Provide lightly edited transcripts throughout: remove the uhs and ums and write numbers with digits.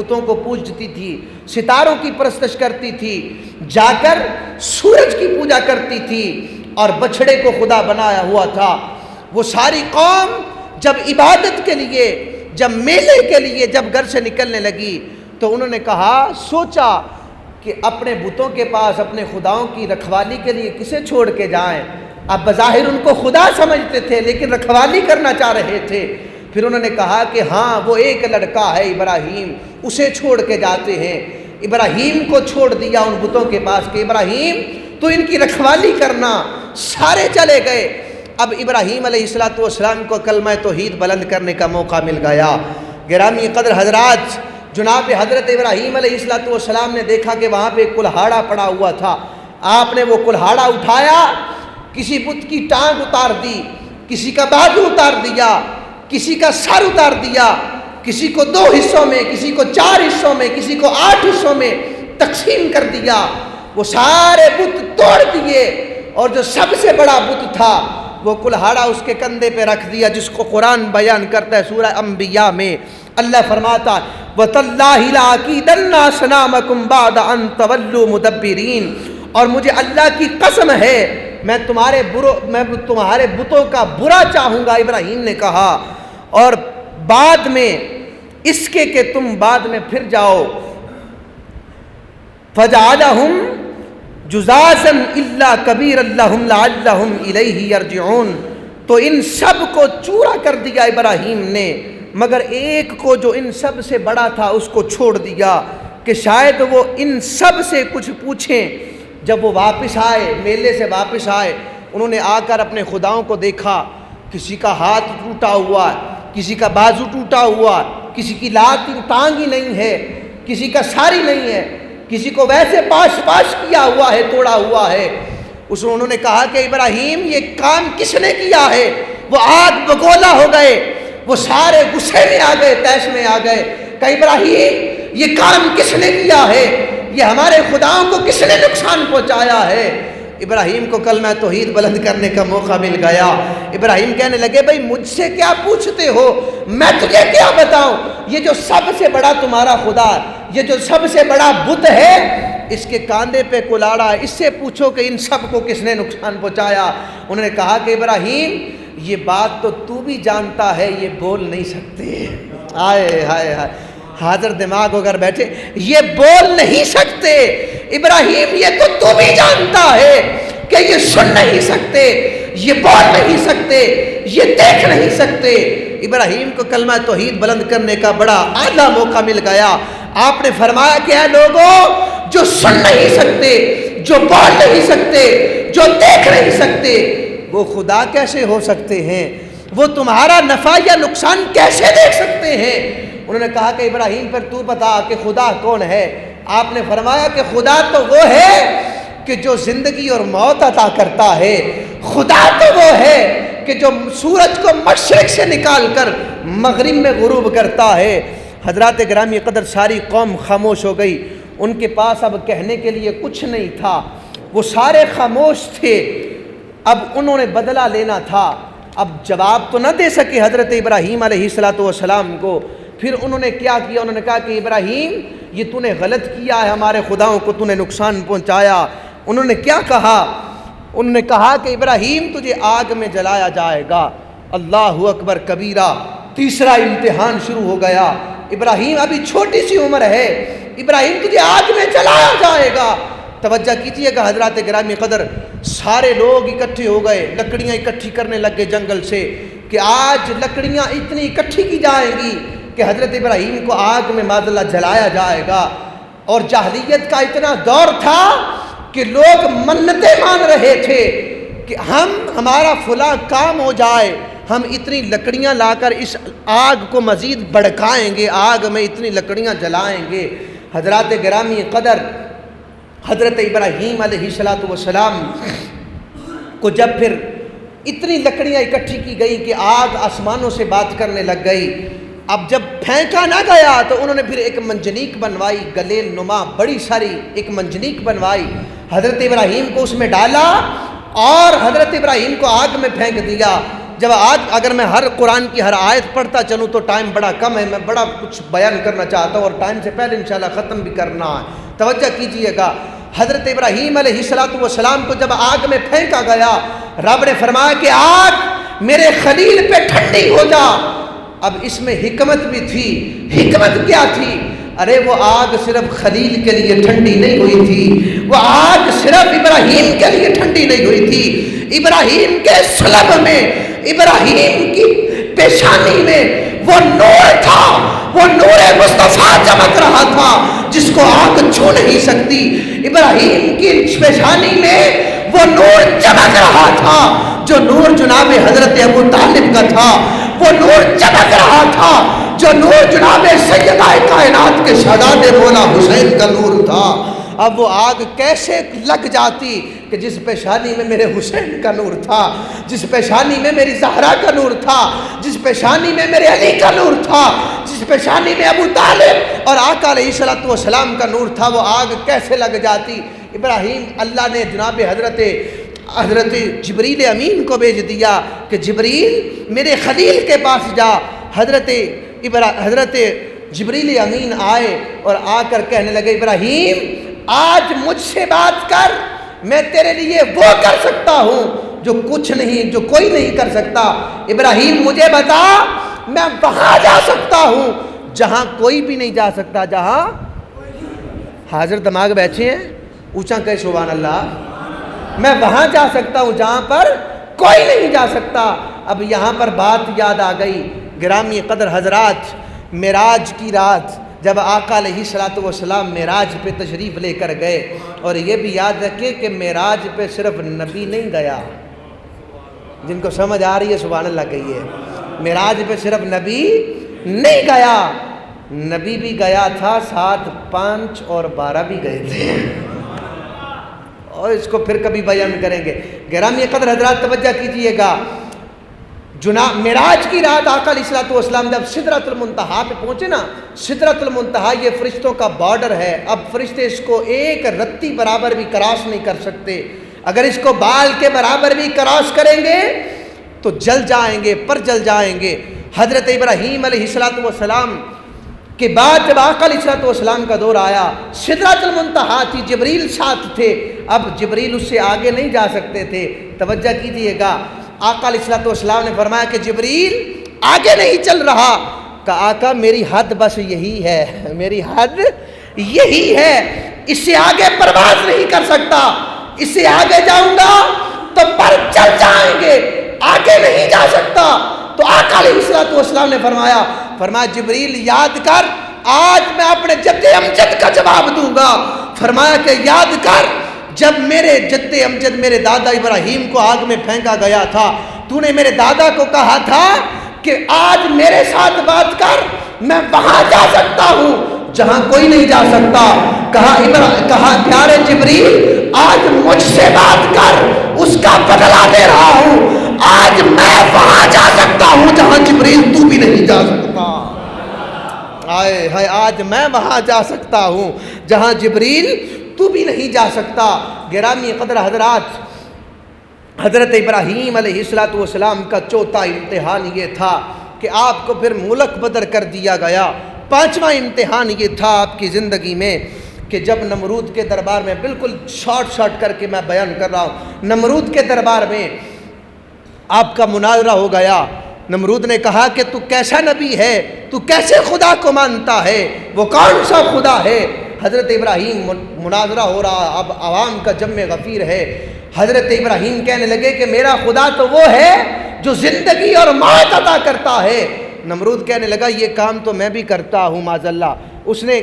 بتوں کو پوجتی تھی، ستاروں کی پرستش کرتی تھی، جا کر سورج کی پوجا کرتی تھی اور بچھڑے کو خدا بنایا ہوا تھا۔ وہ ساری قوم جب عبادت کے لیے، جب میلے کے لیے جب گھر سے نکلنے لگی تو انہوں نے کہا، سوچا کہ اپنے بتوں کے پاس اپنے خداؤں کی رکھوالی کے لیے کسے چھوڑ کے جائیں۔ اب بظاہر ان کو خدا سمجھتے تھے لیکن رکھوالی کرنا چاہ رہے تھے۔ پھر انہوں نے کہا کہ ہاں وہ ایک لڑکا ہے ابراہیم، اسے چھوڑ کے جاتے ہیں۔ ابراہیم کو چھوڑ دیا ان بتوں کے پاس کہ ابراہیم تو ان کی رکھوالی کرنا۔ سارے چلے گئے۔ اب ابراہیم علیہ السلام کو کلمہ توحید بلند کرنے کا موقع مل گیا۔ گرامی قدر حضرات، جناب حضرت ابراہیم علیہ السلام نے دیکھا کہ وہاں پہ کلہاڑا پڑا ہوا تھا۔ آپ نے وہ کلہاڑا اٹھایا، کسی بت کی ٹانگ اتار دی، کسی کا بازو اتار دیا، کسی کا سر اتار دیا، کسی کو 2 حصوں میں، کسی کو 4 حصوں میں، کسی کو 8 حصوں میں تقسیم کر دیا۔ وہ سارے بت توڑ دیے اور جو سب سے بڑا بت تھا وہ کلہاڑا اس کے کندھے پہ رکھ دیا، جس کو قرآن بیان کرتا ہے سورہ انبیاء میں۔ اللہ فرماتا وَتَاللَّهِ لَأَكِيدَنَّ أَصْنَامَكُمْ بَعْدَ أَن تَوَلُّوا مُدَبِّرِينَ، اور مجھے اللہ کی قسم ہے میں تمہارے بتوں کا برا چاہوں گا، ابراہیم نے کہا، اور بعد میں اس کے کہ تم بعد میں پھر جاؤ۔ فَجَعَلَهُمْ جُزَازًا إِلَّا كَبِيرًا لَهُمْ لَعَلَّهُمْ إِلَيْهِ يَرْجِعُونَ، تو ان سب کو چورا کر دیا ابراہیم نے، مگر ایک کو جو ان سب سے بڑا تھا اس کو چھوڑ دیا کہ شاید وہ ان سب سے کچھ پوچھیں۔ جب وہ واپس آئے، میلے سے واپس آئے، انہوں نے آ کر اپنے خداؤں کو دیکھا، کسی کا ہاتھ ٹوٹا ہوا، کسی کا بازو ٹوٹا ہوا، کسی کی ٹانگ ہی نہیں ہے، کسی کا سر ہی نہیں ہے، کسی کو ویسے پاش کیا ہوا ہے، توڑا ہوا ہے۔ انہوں نے کہا کہ ابراہیم یہ کام کس نے کیا ہے؟ وہ آگ بگولا ہو گئے، وہ سارے غصے میں آ گئے، تیش میں آ گئے کہ ابراہیم یہ کام کس نے کیا ہے؟ یہ ہمارے خداؤں کو کس نے نقصان پہنچایا ہے؟ ابراہیم کو کلمہ توحید بلند کرنے کا موقع مل گیا۔ ابراہیم کہنے لگے، بھائی مجھ سے کیا پوچھتے ہو، میں تجھے کیا بتاؤں؟ یہ جو سب سے بڑا تمہارا خدا، یہ جو سب سے بڑا بت ہے، اس کے کاندھے پہ کلاڑا، اس سے پوچھو کہ ان سب کو کس نے نقصان پہنچایا۔ انہوں نے کہا کہ ابراہیم یہ بات تو بھی جانتا ہے، یہ بول نہیں سکتے۔ ہائے ہائے ہائے، حاضر دماغ ہو کر بیٹھے، یہ بول نہیں سکتے۔ ابراہیم یہ تو بھی جانتا ہے کہ یہ سن نہیں سکتے، یہ بول نہیں سکتے، یہ دیکھ نہیں سکتے۔ ابراہیم کو کلمہ توحید بلند کرنے کا بڑا اعلیٰ موقع مل گیا۔ آپ نے فرمایا کہ اے لوگوں، جو سن نہیں سکتے، جو بول نہیں سکتے، جو دیکھ نہیں سکتے، وہ خدا کیسے ہو سکتے ہیں؟ وہ تمہارا نفع یا نقصان کیسے دیکھ سکتے ہیں؟ انہوں نے کہا کہ ابراہیم پھر تو بتا کہ خدا کون ہے؟ آپ نے فرمایا کہ خدا تو وہ ہے کہ جو زندگی اور موت عطا کرتا ہے۔ خدا تو وہ ہے کہ جو سورج کو مشرق سے نکال کر مغرب میں غروب کرتا ہے۔ حضرات گرامی قدر، ساری قوم خاموش ہو گئی، ان کے پاس اب کہنے کے لیے کچھ نہیں تھا، وہ سارے خاموش تھے۔ اب انہوں نے بدلہ لینا تھا، اب جواب تو نہ دے سکے حضرت ابراہیم علیہ السلام کو۔ پھر انہوں نے کیا کیا؟ انہوں نے کہا کہ ابراہیم یہ تو نے غلط کیا ہے، ہمارے خداؤں کو تو نے نقصان پہنچایا۔ انہوں نے کیا کہا؟ انہوں نے کہا کہ ابراہیم تجھے آگ میں جلایا جائے گا۔ اللہ اکبر کبیرہ، تیسرا امتحان شروع ہو گیا۔ ابراہیم ابھی چھوٹی سی عمر ہے، ابراہیم تجھے آگ میں جلایا جائے گا۔ توجہ کیجیے گا حضرات گرامی قدر، سارے لوگ اکٹھے ہو گئے، لکڑیاں اکٹھی کرنے لگ گئے جنگل سے کہ آج لکڑیاں اتنی اکٹھی کی جائیں گی کہ حضرت ابراہیم کو آگ میں معاذ اللہ جلایا جائے گا۔ اور جاہلیت کا اتنا دور تھا کہ لوگ منتیں مان رہے تھے کہ ہمارا فلاں کام ہو جائے، ہم اتنی لکڑیاں لا کر اس آگ کو مزید بھڑکائیں گے، آگ میں اتنی لکڑیاں جلائیں گے۔ حضرات گرامی قدر، حضرت ابراہیم علیہ السلام کو جب پھر اتنی لکڑیاں اکٹھی کی گئی کہ آگ آسمانوں سے بات کرنے لگ گئی، اب جب پھینکا نہ گیا تو انہوں نے پھر ایک منجنیق بنوائی، گلیل نما بڑی ساری ایک منجنیق بنوائی، حضرت ابراہیم کو اس میں ڈالا اور حضرت ابراہیم کو آگ میں پھینک دیا۔ جب آج اگر میں ہر قرآن کی ہر آیت پڑھتا چلوں تو ٹائم بڑا کم ہے، میں بڑا کچھ بیان کرنا چاہتا ہوں اور ٹائم سے پہلے انشاءاللہ ختم بھی کرنا ہے۔ توجہ کیجئے گا، حضرت ابراہیم علیہ السلام کو جب آگ میں پھینکا گیا، رب نے فرمایا کہ آگ میرے خلیل پہ ٹھنڈی ہو جا۔ اب اس میں حکمت بھی تھی۔ حکمت کیا تھی؟ ارے وہ آگ صرف خلیل کے لیے ٹھنڈی نہیں ہوئی تھی، وہ آگ صرف ابراہیم کے لیے ٹھنڈی نہیں ہوئی تھی۔ ابراہیم کے صلب میں، ابراہیم کی پیشانی میں وہ نور تھا، وہ نور مصطفیٰ چمک رہا تھا جس کو آگ چھو نہیں سکتی۔ ابراہیم کی پیشانی میں وہ نور چمک رہا تھا جو نور جناب حضرت ابو طالب کا تھا، وہ نور چمک رہا تھا جو نور جناب سیدہ کائنات کے شہزادے مولا حسین کا نور تھا۔ اب وہ آگ کیسے لگ جاتی کہ جس پیشانی میں میرے حسین کا نور تھا، جس پیشانی میں میری زہرا کا نور تھا، جس پیشانی میں میرے علی کا نور تھا، جس پیشانی میں ابو طالب اور آقا علیہ السلام کا نور تھا، وہ آگ کیسے لگ جاتی؟ ابراہیم، اللہ نے جناب حضرت جبریل امین کو بھیج دیا کہ جبریل میرے خلیل کے پاس جا۔ حضرت جبریل امین آئے اور آ کر کہنے لگے ابراہیم آج مجھ سے بات کر، میں تیرے لیے وہ کر سکتا ہوں جو کوئی نہیں کر سکتا۔ ابراہیم مجھے بتا، میں وہاں جا سکتا ہوں جہاں کوئی بھی نہیں جا سکتا، جہاں حاضر دماغ بیٹھے ہیں، اونچا کہ سبحان اللہ، میں وہاں جا سکتا ہوں جہاں پر کوئی نہیں جا سکتا۔ اب یہاں پر بات یاد آ گئی، گرامی قدر حضرات، معراج کی رات جب آقا علیہ السلام معراج پہ تشریف لے کر گئے، اور یہ بھی یاد رکھیں کہ معراج پہ صرف نبی نہیں گیا، جن کو سمجھ آ رہی ہے سبحان اللہ کہیے، معراج پہ صرف نبی نہیں گیا، نبی بھی گیا تھا، ساتھ 5 اور 12 بھی گئے تھے، اور اس کو پھر کبھی بیان کریں گے۔ گرامی قدر حضرات توجہ کیجئے گا، معراج کی رات آقا علیہ السلام جب سدرۃ المنتہا پہ پہنچے نا، سدرۃ المنتہا یہ فرشتوں کا بارڈر ہے، اب فرشتے اس کو ایک رتی برابر بھی کراس نہیں کر سکتے، اگر اس کو بال کے برابر بھی کراس کریں گے تو جل جائیں گے، پر جل جائیں گے۔ حضرت ابراہیم علیہ السلام کے بعد جب آقا علیہ السلام کا دور آیا، سدرۃ المنتہا تھی، جبریل ساتھ تھے، اب جبریل اس سے آگے نہیں جا سکتے تھے۔ توجہ کیجئے گا، آقا علیہ السلام نے فرمایا کہ جبریل آگے نہیں چل رہا، کہا آقا میری حد بس یہی ہے، میری حد یہی ہے، اس سے آگے پرواز نہیں کر سکتا، اس سے آگے جاؤں گا تو پر چل جائیں گے، آگے نہیں جا سکتا۔ تو آقا علیہ السلام نے فرمایا جبریل یاد کر، آج میں اپنے جد امجد کا جواب دوں گا۔ فرمایا کہ یاد کر، جب میرے جد امجد میرے دادا ابراہیم کو آگ میں پھینکا گیا تھا، تو نے میرے دادا کو کہا تھا کہ آج میرے ساتھ بات کر، میں وہاں جا سکتا ہوں جہاں کوئی نہیں جا سکتا۔ کہا پیارے جبریل آج مجھ سے بات کر، اس کا بدلہ دے رہا ہوں، آج میں وہاں جا سکتا ہوں جہاں جبریل تو بھی نہیں جا سکتا۔ آج میں وہاں جا سکتا ہوں جہاں جبریل تو بھی نہیں جا سکتا۔ گرامی قدر حضرات، حضرت ابراہیم علیہ السلام کا چوتھا امتحان یہ تھا کہ آپ کو پھر ملک بدر کر دیا گیا۔ 5واں امتحان یہ تھا آپ کی زندگی میں کہ جب نمرود کے دربار میں، بالکل شارٹ کر کے میں بیان کر رہا ہوں، نمرود کے دربار میں آپ کا مناظرہ ہو گیا۔ نمرود نے کہا کہ تو کیسا نبی ہے، تو کیسے خدا کو مانتا ہے، وہ کون سا خدا ہے؟ حضرت ابراہیم، مناظرہ ہو رہا، اب عوام کا جمع غفیر ہے، حضرت ابراہیم کہنے لگے کہ میرا خدا تو وہ ہے جو زندگی اور موت عطا کرتا ہے۔ نمرود کہنے لگا یہ کام تو میں بھی کرتا ہوں معاذ اللہ۔ اس نے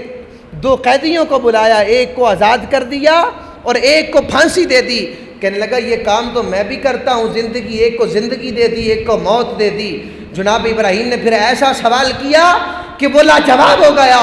2 قیدیوں کو بلایا، ایک کو آزاد کر دیا اور ایک کو پھانسی دے دی۔ کہنے لگا یہ کام تو میں بھی کرتا ہوں، زندگی، ایک کو زندگی دے دی، ایک کو موت دے دی۔ جناب ابراہیم نے پھر ایسا سوال کیا کہ وہ لاجواب ہو گیا۔